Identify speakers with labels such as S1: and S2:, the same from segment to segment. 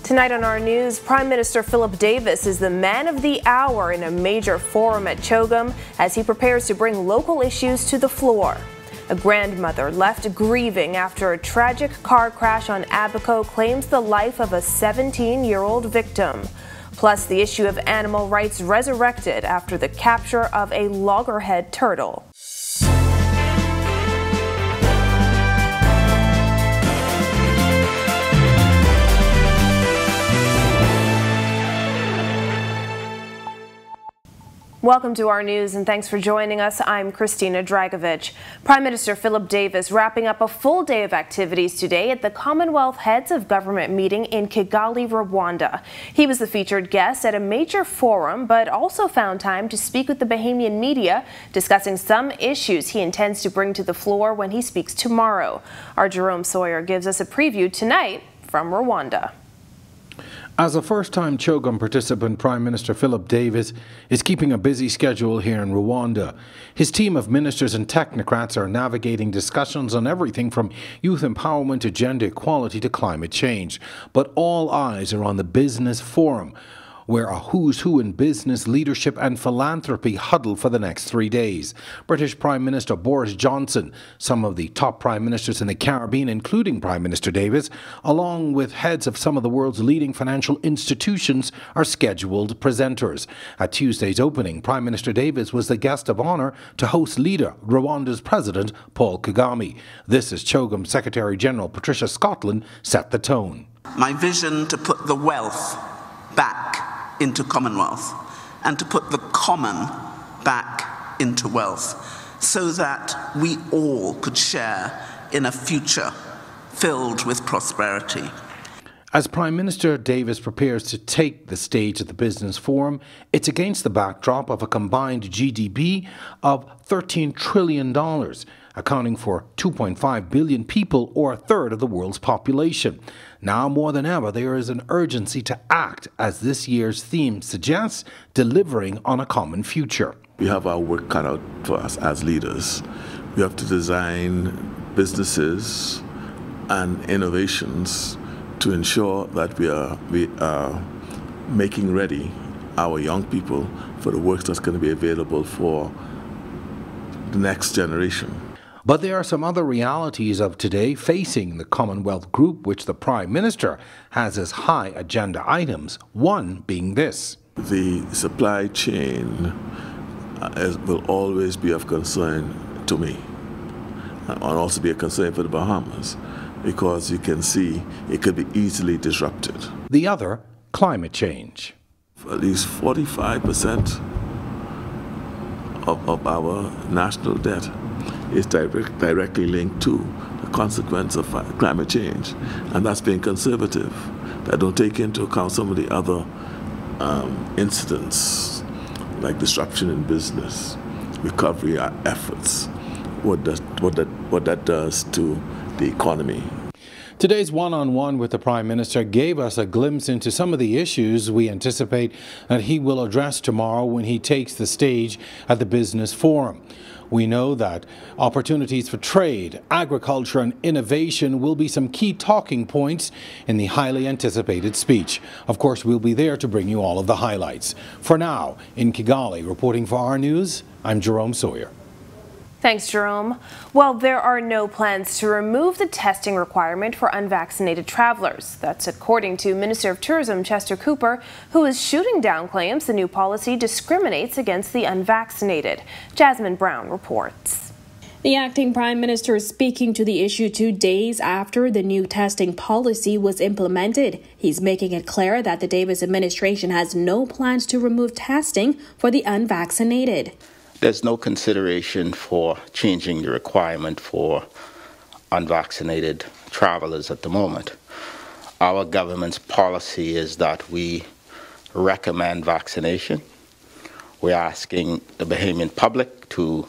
S1: Tonight on our news, Prime Minister Philip Davis is the man of the hour in a major forum at Chogum as he prepares to bring local issues to the floor. A grandmother left grieving after a tragic car crash on Abaco claims the life of a 17-year-old victim. Plus, the issue of animal rights resurrected after the capture of a loggerhead turtle. Welcome to our news and thanks for joining us. I'm Christina Dragovich. Prime Minister Philip Davis wrapping up a full day of activities today at the Commonwealth Heads of Government meeting in Kigali, Rwanda. He was the featured guest at a major forum, but also found time to speak with the Bahamian media, discussing some issues he intends to bring to the floor when he speaks tomorrow. Our Jerome Sawyer gives us a preview tonight from Rwanda.
S2: As a first-time Chogum participant, Prime Minister Philip Davis is keeping a busy schedule here in Rwanda. His team of ministers and technocrats are navigating discussions on everything from youth empowerment to gender equality to climate change. But all eyes are on the business forum, where a who's who in business, leadership and philanthropy huddle for the next 3 days. British Prime Minister Boris Johnson, some of the top prime ministers in the Caribbean, including Prime Minister Davis, along with heads of some of the world's leading financial institutions, are scheduled presenters. At Tuesday's opening, Prime Minister Davis was the guest of honour to host leader, Rwanda's President Paul Kagame. This is Chogum Secretary General Patricia Scotland set the tone.
S3: My vision to put the wealth back into Commonwealth and to put the common back into wealth so that we all could share in a future filled with prosperity.
S2: As Prime Minister Davis prepares to take the stage at the Business Forum, it's against the backdrop of a combined GDP of $13 trillion, accounting for 2.5 billion people, or a third of the world's population. Now more than ever, there is an urgency to act, as this year's theme suggests, delivering on a common future.
S4: We have our work cut out for us as leaders. We have to design businesses and innovations to ensure that we are making ready our young people for the work that's going to be available for the next generation.
S2: But there are some other realities of today facing the Commonwealth Group, which the Prime Minister has as high agenda items, one being this.
S4: The supply chain will always be of concern to me, and also be a concern for the Bahamas, because you can see it could be easily disrupted.
S2: The other, climate change.
S4: At least 45% of our national debt is directly linked to the consequence of climate change, and that's being conservative. That don't take into account some of the other incidents like disruption in business, recovery efforts, what that does to the economy.
S2: Today's one-on-one with the Prime Minister gave us a glimpse into some of the issues we anticipate that he will address tomorrow when he takes the stage at the Business Forum. We know that opportunities for trade, agriculture and innovation will be some key talking points in the highly anticipated speech. Of course, we'll be there to bring you all of the highlights. For now, in Kigali, reporting for our news, I'm Jerome Sawyer.
S1: Thanks, Jerome. Well, there are no plans to remove the testing requirement for unvaccinated travelers. That's according to Minister of Tourism Chester Cooper, who is shooting down claims the new policy discriminates against the unvaccinated. Jasmine Brown reports.
S5: The acting prime minister is speaking to the issue 2 days after the new testing policy was implemented. He's making it clear that the Davis administration has no plans to remove testing for the unvaccinated.
S6: There's no consideration for changing the requirement for unvaccinated travelers at the moment. Our government's policy is that we recommend vaccination. We're asking the Bahamian public to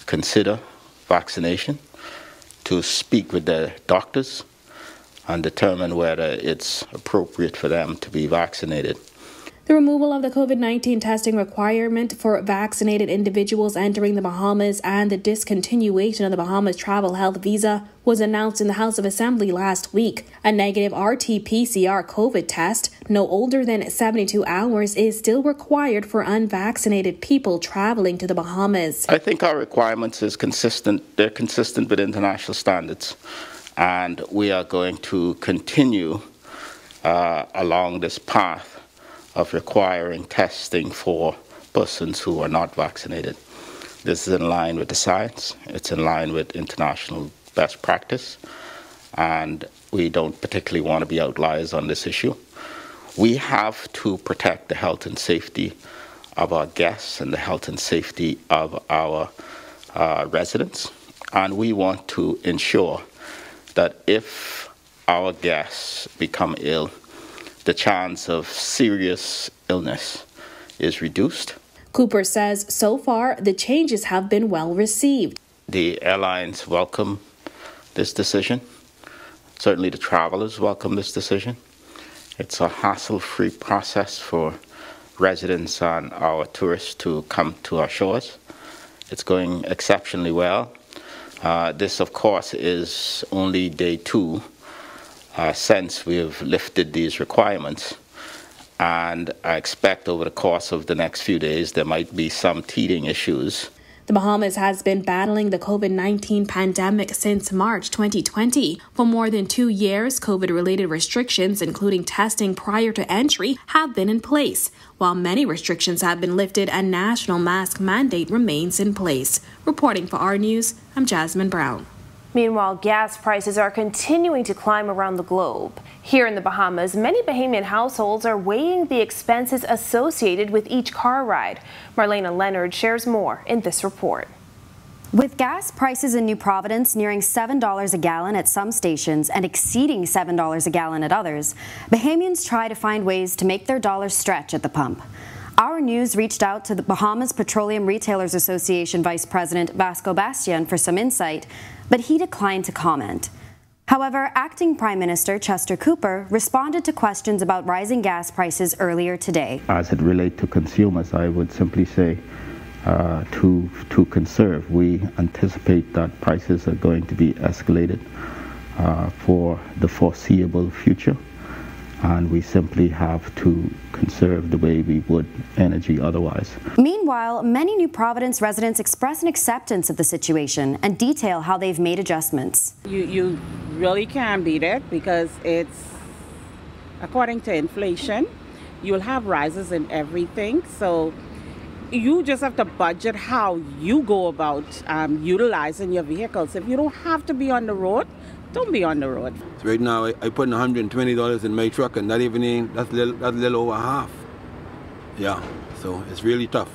S6: consider vaccination, to speak with their doctors and determine whether it's appropriate for them to be vaccinated.
S5: The removal of the COVID-19 testing requirement for vaccinated individuals entering the Bahamas and the discontinuation of the Bahamas travel health visa was announced in the House of Assembly last week. A negative RT-PCR COVID test, no older than 72 hours, is still required for unvaccinated people traveling to the Bahamas.
S6: I think our requirements is consistent. They're consistent with international standards, and we are going to continue along this path of requiring testing for persons who are not vaccinated. This is in line with the science, it's in line with international best practice, and we don't particularly want to be outliers on this issue. We have to protect the health and safety of our guests and the health and safety of our residents, and we want to ensure that if our guests become ill, the chance of serious illness is reduced.
S5: Cooper says so far the changes have been well received.
S6: The airlines welcome this decision. Certainly the travelers welcome this decision. It's a hassle-free process for residents and our tourists to come to our shores. It's going exceptionally well. This, of course, is only day 2 since we have lifted these requirements, and I expect over the course of the next few days there might be some teething issues.
S5: The Bahamas has been battling the COVID-19 pandemic since March 2020. For more than 2 years, COVID-related restrictions, including testing prior to entry, have been in place. While many restrictions have been lifted, a national mask mandate remains in place. Reporting for our News, I'm Jasmine Brown.
S1: Meanwhile, gas prices are continuing to climb around the globe. Here in the Bahamas, many Bahamian households are weighing the expenses associated with each car ride. Marlena Leonard shares more in this report.
S7: With gas prices in New Providence nearing $7 a gallon at some stations and exceeding $7 a gallon at others, Bahamians try to find ways to make their dollars stretch at the pump. Our News reached out to the Bahamas Petroleum Retailers Association Vice President Vasco Bastian for some insight, but he declined to comment. However, Acting Prime Minister Chester Cooper responded to questions about rising gas prices earlier today.
S6: As it relates to consumers, I would simply say to conserve. We anticipate that prices are going to be escalated for the foreseeable future, and we simply have to conserve the way we would energy otherwise.
S7: Meanwhile, many New Providence residents express an acceptance of the situation and detail how they've made adjustments.
S8: You really can't beat it because it's, according to inflation, you'll have rises in everything. So you just have to budget how you go about utilizing your vehicles. If you don't have to be on the road, don't be on the road.
S9: So right now, I put in $120 in my truck, and not even that's a little over half. Yeah, so it's really tough.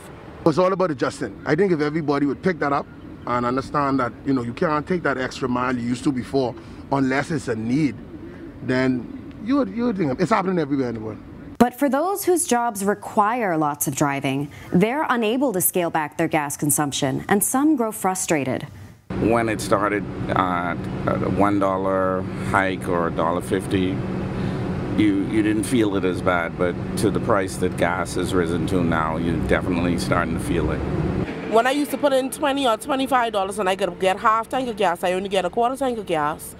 S10: It's all about adjusting. I think if everybody would pick that up and understand that, you know, you can't take that extra mile you used to before unless it's a need, then you would think it's happening everywhere in the world.
S7: But for those whose jobs require lots of driving, they're unable to scale back their gas consumption, and some grow frustrated.
S11: When it started at a $1 hike or $1.50, you didn't feel it as bad, but to the price that gas has risen to now, you're definitely starting to feel it.
S12: When I used to put in $20 or $25 and I could get half tank of gas, I only get a quarter tank of gas.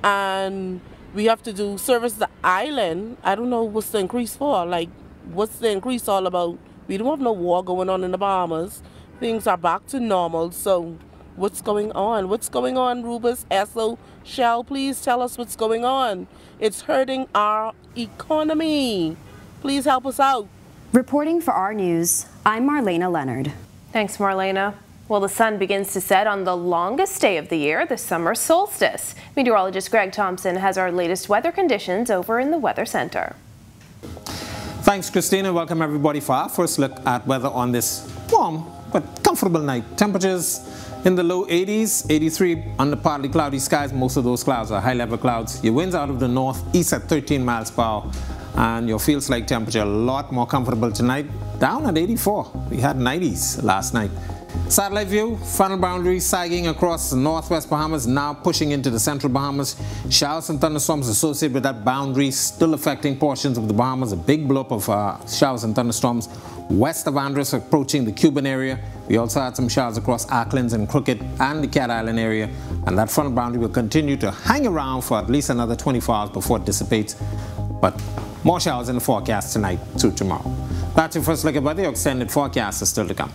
S12: And we have to service the island. I don't know what's the increase for. Like, what's the increase all about? We don't have no war going on in the Bahamas. Things are back to normal, so what's going on? What's going on, Rubus, Esso, Shell? Please tell us what's going on. It's hurting our economy. Please help us out.
S7: Reporting for our News, I'm Marlena Leonard.
S1: Thanks, Marlena. Well, the sun begins to set on the longest day of the year, the summer solstice. Meteorologist Greg Thompson has our latest weather conditions over in the Weather Center.
S13: Thanks, Christina. Welcome, everybody, for our first look at weather on this warm but comfortable night. Temperatures in the low 80s, 83 under partly cloudy skies. Most of those clouds are high-level clouds. Your winds out of the northeast at 13 miles per hour. and your feels like temperature a lot more comfortable tonight, down at 84. We had 90s last night. Satellite view, frontal boundary sagging across the northwest Bahamas, now pushing into the central Bahamas. Showers and thunderstorms associated with that boundary still affecting portions of the Bahamas. A big blow-up of showers and thunderstorms west of Andros approaching the Cuban area. We also had some showers across Acklins and Crooked and the Cat Island area. And that frontal boundary will continue to hang around for at least another 24 hours before it dissipates. But more showers in the forecast tonight through tomorrow. That's your first look at weather. Your extended forecast is still to come.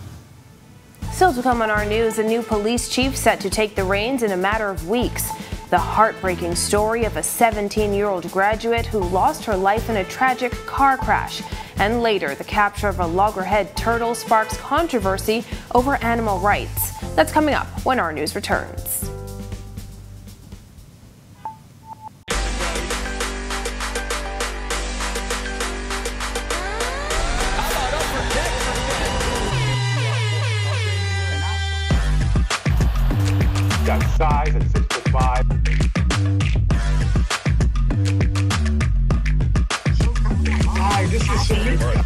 S1: Still to come on our news, a new police chief set to take the reins in a matter of weeks. The heartbreaking story of a 17-year-old graduate who lost her life in a tragic car crash. And later, the capture of a loggerhead turtle sparks controversy over animal rights. That's coming up when our news returns.
S14: Got size at 6'5". Hi, this is Shamik.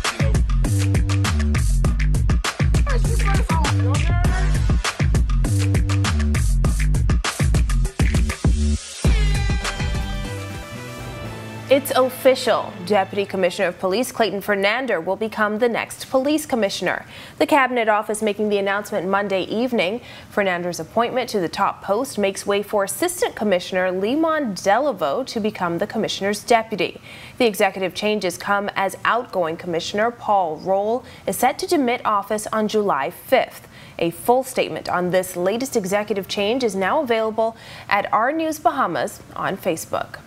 S1: It's official. Deputy Commissioner of Police Clayton Fernander will become the next police commissioner. The Cabinet Office making the announcement Monday evening. Fernander's appointment to the top post makes way for Assistant Commissioner Limon Delaveau to become the commissioner's deputy. The executive changes come as outgoing Commissioner Paul Roll is set to demit office on July 5th. A full statement on this latest executive change is now available at Our News Bahamas on Facebook.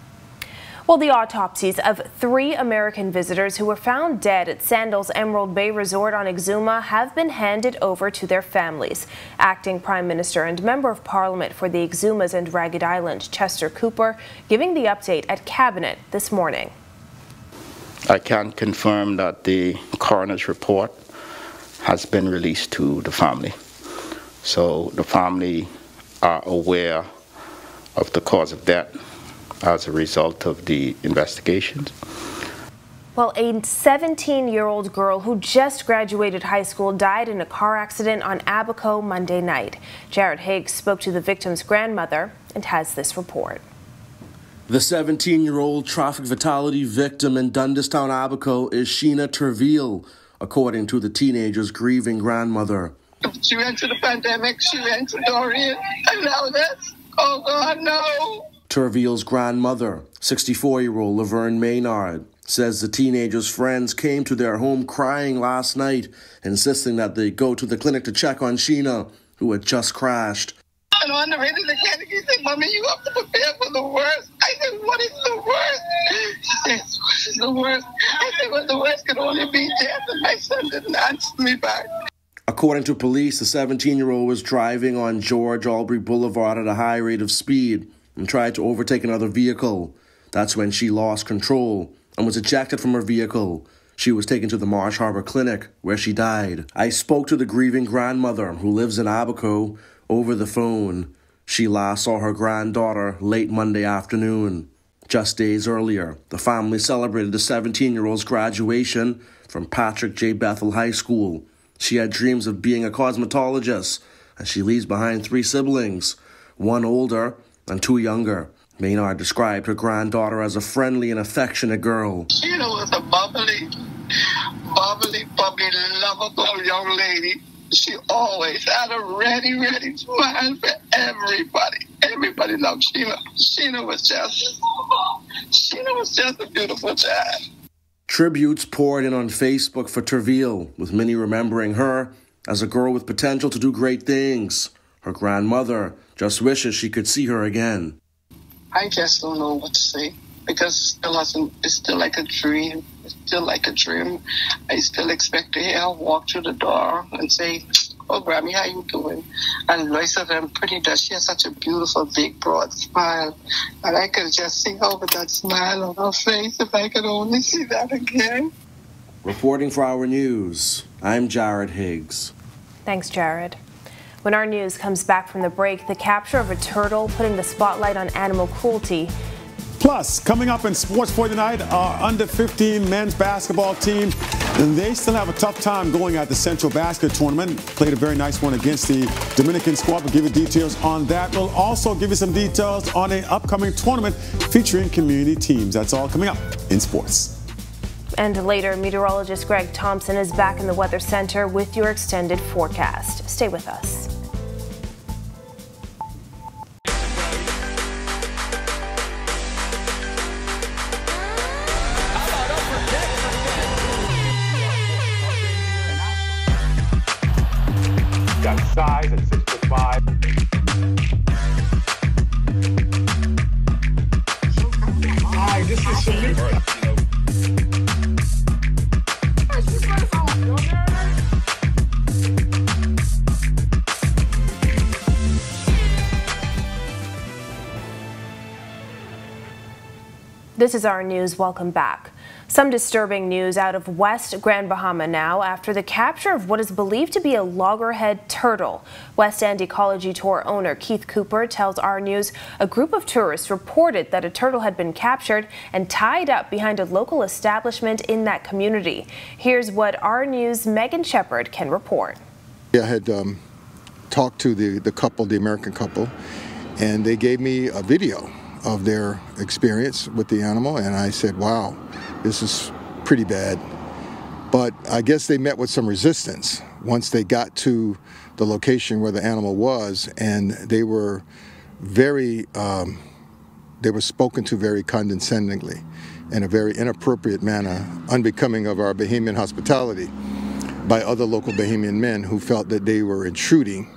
S1: Well, the autopsies of 3 American visitors who were found dead at Sandals Emerald Bay Resort on Exuma have been handed over to their families. Acting Prime Minister and Member of Parliament for the Exumas and Ragged Island, Chester Cooper, giving the update at Cabinet this morning.
S6: I can confirm that the coroner's report has been released to the family. So the family are aware of the cause of death as a result of the investigations.
S1: Well, a 17-year-old girl who just graduated high school died in a car accident on Abaco Monday night. Jared Higgs spoke to the victim's grandmother and has this report.
S15: The 17-year-old traffic fatality victim in Dundastown, Abaco is Sheena Terville, according to the teenager's grieving grandmother.
S16: She went through the pandemic, she went through Dorian, and now this. Oh God, no!
S15: Terville's grandmother, 64-year-old Laverne Maynard, says the teenager's friends came to their home crying last night, insisting that they go to the clinic to check on Sheena, who had just crashed.
S16: And on the way to the clinic, he said, Mommy, you have to prepare for the worst. I said, what is the worst? She said, what is the worst? I said, well, the worst could only be death, and my son didn't answer me back.
S15: According to police, the 17-year-old was driving on George Aubrey Boulevard at a high rate of speed and tried to overtake another vehicle. That's when she lost control and was ejected from her vehicle. She was taken to the Marsh Harbor Clinic, where she died. I spoke to the grieving grandmother, who lives in Abaco, over the phone. She last saw her granddaughter late Monday afternoon. Just days earlier, the family celebrated the 17-year-old's graduation from Patrick J. Bethel High School. She had dreams of being a cosmetologist, and she leaves behind 3 siblings, 1 older and 2 younger. Maynard described her granddaughter as a friendly and affectionate girl.
S16: Sheena was a bubbly, lovable young lady. She always had a ready smile for everybody. Everybody loved Sheena. Sheena was just a beautiful child.
S15: Tributes poured in on Facebook for Terville, with many remembering her as a girl with potential to do great things. Her grandmother just wishes she could see her again.
S16: I just don't know what to say, because it's still like a dream. It's still like a dream. I still expect to hear her walk through the door and say, oh, Grammy, how you doing? And Lois of them pretty does. She has such a beautiful, big, broad smile. And I could just see over that smile on her face if I could only see that again.
S15: Reporting for Our News, I'm Jared Higgs.
S1: Thanks, Jared. When Our News comes back from the break, the capture of a turtle putting the spotlight on animal cruelty.
S17: Plus, coming up in sports for tonight, our under-15 men's basketball team, and they still have a tough time going at the Central Basket Tournament. Played a very nice one against the Dominican squad. We'll give you details on that. We'll also give you some details on an upcoming tournament featuring community teams. That's all coming up in sports.
S1: And later, meteorologist Greg Thompson is back in the Weather Center with your extended forecast. Stay with us.
S14: Got size at 6'5". Hi, this is Shamik.
S1: This is our news. Welcome back. Some disturbing news out of West Grand Bahama now after the capture of what is believed to be a loggerhead turtle. West End Ecology Tour owner Keith Cooper tells our news a group of tourists reported that a turtle had been captured and tied up behind a local establishment in that community. Here's what our news' Megan Shepard can report.
S18: I had talked to the couple, the American couple, and they gave me a video of their experience with the animal, and I said, wow, this is pretty bad. But I guess they met with some resistance once they got to the location where the animal was, and they were spoken to very condescendingly in a very inappropriate manner, unbecoming of our Bahamian hospitality, by other local Bahamian men who felt that they were intruding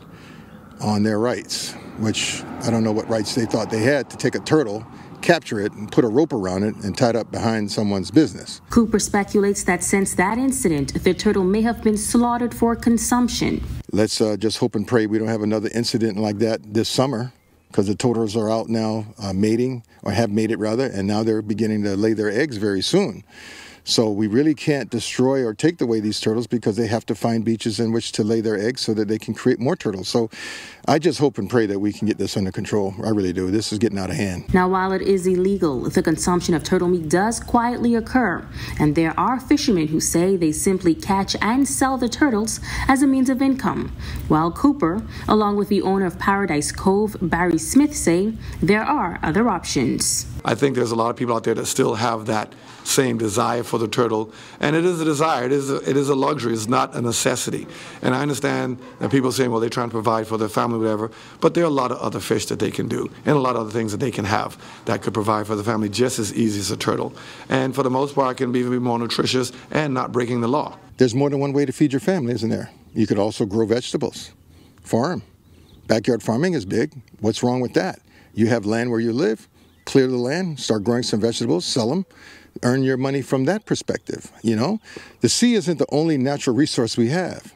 S18: on their rights, which I don't know what rights they thought they had to take a turtle, capture it, and put a rope around it and tie it up behind someone's business.
S5: Cooper speculates that since that incident, the turtle may have been slaughtered for consumption.
S18: Let's just hope and pray we don't have another incident like that this summer, because the turtles are out now mating, or have mated rather, and now they're beginning to lay their eggs very soon. So we really can't destroy or take away these turtles because they have to find beaches in which to lay their eggs so that they can create more turtles. So I just hope and pray that we can get this under control. I really do. This is getting out of hand.
S5: Now, while it is illegal, the consumption of turtle meat does quietly occur. And there are fishermen who say they simply catch and sell the turtles as a means of income. While Cooper, along with the owner of Paradise Cove, Barry Smith, say there are other options.
S19: I think there's a lot of people out there that still have that same desire for the turtle, and it is a desire. It is a luxury. It's not a necessity. And I understand that people are saying, well, they're trying to provide for their family, whatever. But there are a lot of other fish that they can do, and a lot of other things that they can have that could provide for the family just as easy as a turtle. And for the most part, it can even be more nutritious and not breaking the law.
S18: There's more than one way to feed your family, isn't there? You could also grow vegetables, farm. Backyard farming is big. What's wrong with that? You have land where you live. Clear the land, start growing some vegetables, sell them, earn your money from that perspective. You know, the sea isn't the only natural resource we have,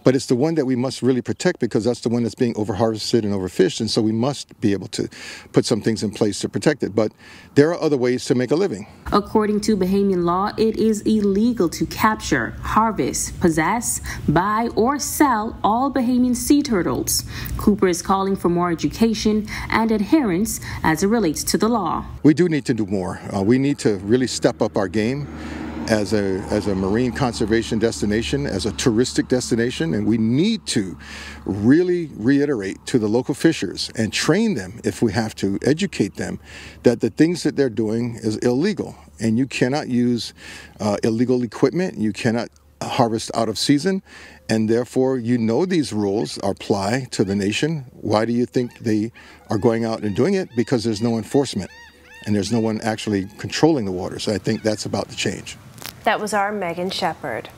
S18: but it's the one that we must really protect because that's the one that's being overharvested and overfished, and so we must be able to put some things in place to protect it. But there are other ways to make a living.
S5: According to Bahamian law, it is illegal to capture, harvest, possess, buy, or sell all Bahamian sea turtles. Cooper is calling for more education and adherence as it relates to the law.
S18: We do need to do more. We need to really step up our game as a marine conservation destination, as a touristic destination, and we need to really reiterate to the local fishers and train them, if we have to, educate them, that the things that they're doing is illegal. And you cannot use illegal equipment, you cannot harvest out of season, and therefore you know these rules apply to the nation. Why do you think they are going out and doing it? Because there's no enforcement, and there's no one actually controlling the waters. I think that's about to change.
S1: That was our Megan Shepard.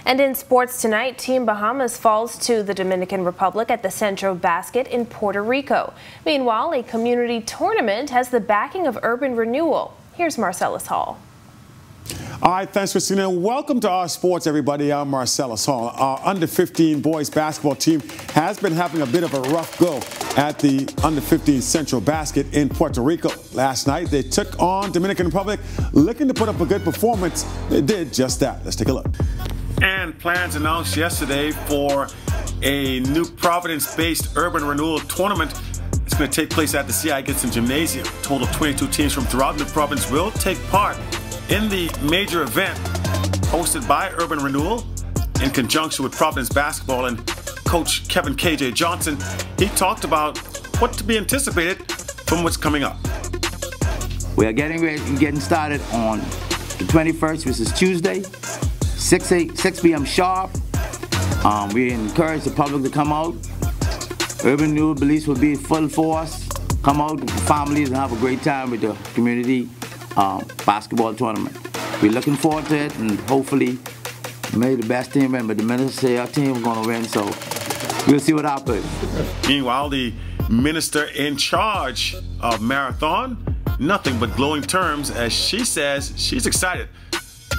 S1: And in sports tonight, Team Bahamas falls to the Dominican Republic at the Central Basket in Puerto Rico. Meanwhile, a community tournament has the backing of Urban Renewal. Here's Marcellus Hall.
S17: All right, thanks, Christina. Welcome to our sports, everybody. I'm Marcellus Hall. Our under-15 boys basketball team has been having a bit of a rough go at the under-15 Central Basket in Puerto Rico. Last night, they took on Dominican Republic, looking to put up a good performance. They did just that. Let's take a look. And plans announced yesterday for a New Providence-based Urban Renewal tournament. It's going to take place at the C.I. Gibson Gymnasium. A total of 22 teams from throughout the province will take part in the major event hosted by Urban Renewal in conjunction with Providence Basketball, and Coach Kevin KJ Johnson. He talked about what to be anticipated from what's coming up.
S20: We are getting started on the 21st, which is Tuesday, 6 p.m. sharp. We encourage the public to come out. Urban Renewal Police will be full force. Come out with the families and have a great time with the community basketball tournament. We're looking forward to it, and hopefully may the best team win, but the minister say our team is going to win, so we'll see what happens.
S17: Meanwhile, the minister in charge of Marathon, nothing but glowing terms, as she says she's excited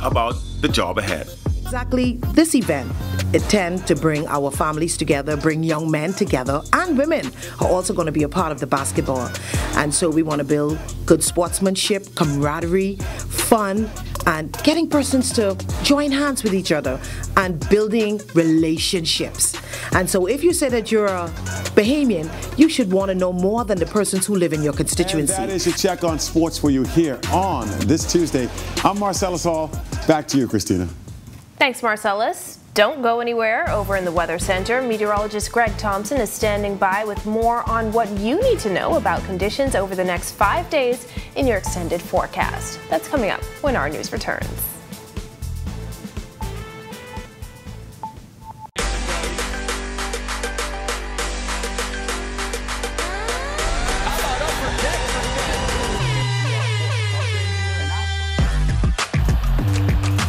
S17: about the job ahead.
S21: Exactly this event, it tends to bring our families together, bring young men together, and women are also going to be a part of the basketball. And so we want to build good sportsmanship, camaraderie, fun, and getting persons to join hands with each other and building relationships. And so if you say that you're a Bahamian, you should want to know more than the persons who live in your constituency.
S17: And that is your check on sports for you here on this Tuesday. I'm Marcellus Hall. Back to you, Christina.
S1: Thanks, Marcellus. Don't go anywhere. Over in the Weather Center, meteorologist Greg Thompson is standing by with more on what you need to know about conditions over the next 5 days in your extended forecast. That's coming up when our news returns.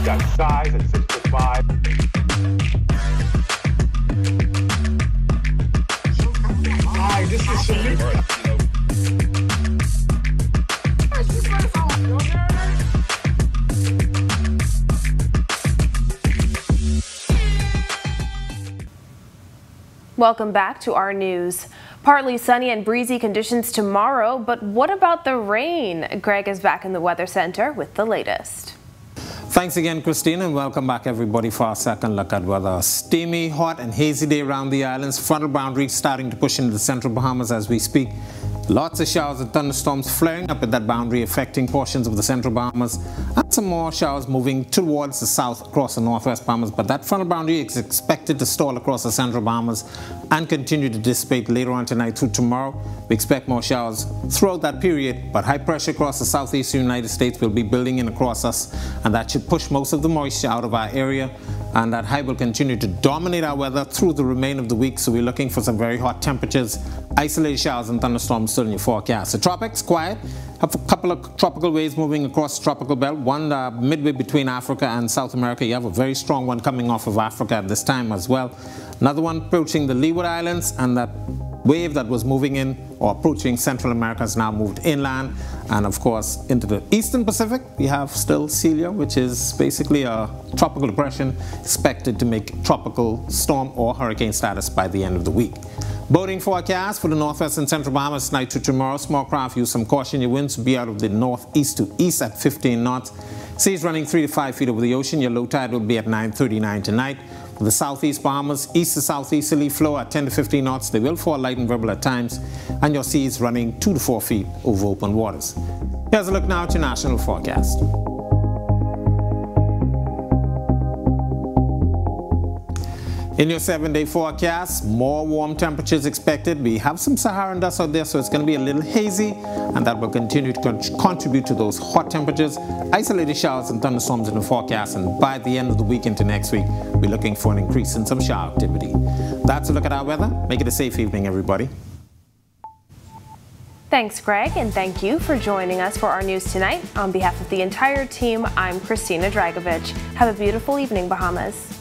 S14: Got size at 6'5". Hi, this is Shamik.
S1: Welcome back to our news. Partly sunny and breezy conditions tomorrow, but what about the rain? Greg is back in the Weather Center with the latest.
S13: Thanks again, Christine, and welcome back everybody for our second look at weather. Steamy, hot and hazy day around the islands. Frontal boundary starting to push into the central Bahamas as we speak. Lots of showers and thunderstorms flaring up at that boundary, affecting portions of the central Bahamas, and some more showers moving towards the south across the northwest Bahamas. But that frontal boundary is expected to stall across the central Bahamas and continue to dissipate later on tonight through tomorrow. We expect more showers throughout that period, but high pressure across the southeastern United States will be building in across us, and that should push most of the moisture out of our area, and that high will continue to dominate our weather through the remainder of the week. So we're looking for some very hot temperatures, isolated showers and thunderstorms still in your forecast. The tropics, quiet. Have a couple of tropical waves moving across the tropical belt. One midway between Africa and South America. You have a very strong one coming off of Africa at this time as well. Another one approaching the Leeward Islands, and that wave that was moving in or approaching Central America has now moved inland, and of course into the eastern Pacific we have still Celia, which is basically a tropical depression expected to make tropical storm or hurricane status by the end of the week. Boating forecast for the northwest and central Bahamas tonight to tomorrow. Small craft, use some caution. Your winds will be out of the northeast to east at 15 knots. Seas running 3 to 5 feet over the ocean. Your low tide will be at 9:39 tonight. For the southeast Bahamas, east to southeasterly flow at 10 to 15 knots. They will fall light and variable at times, and your seas running 2 to 4 feet over open waters. Here's a look now at your national forecast. In your 7-day forecast, more warm temperatures expected. We have some Saharan dust out there, so it's going to be a little hazy, and that will continue to contribute to those hot temperatures. Isolated showers and thunderstorms in the forecast, and by the end of the week into next week, we're looking for an increase in some shower activity. That's a look at our weather. Make it a safe evening, everybody.
S1: Thanks, Greg, and thank you for joining us for our news tonight. On behalf of the entire team, I'm Christina Dragovich. Have a beautiful evening, Bahamas.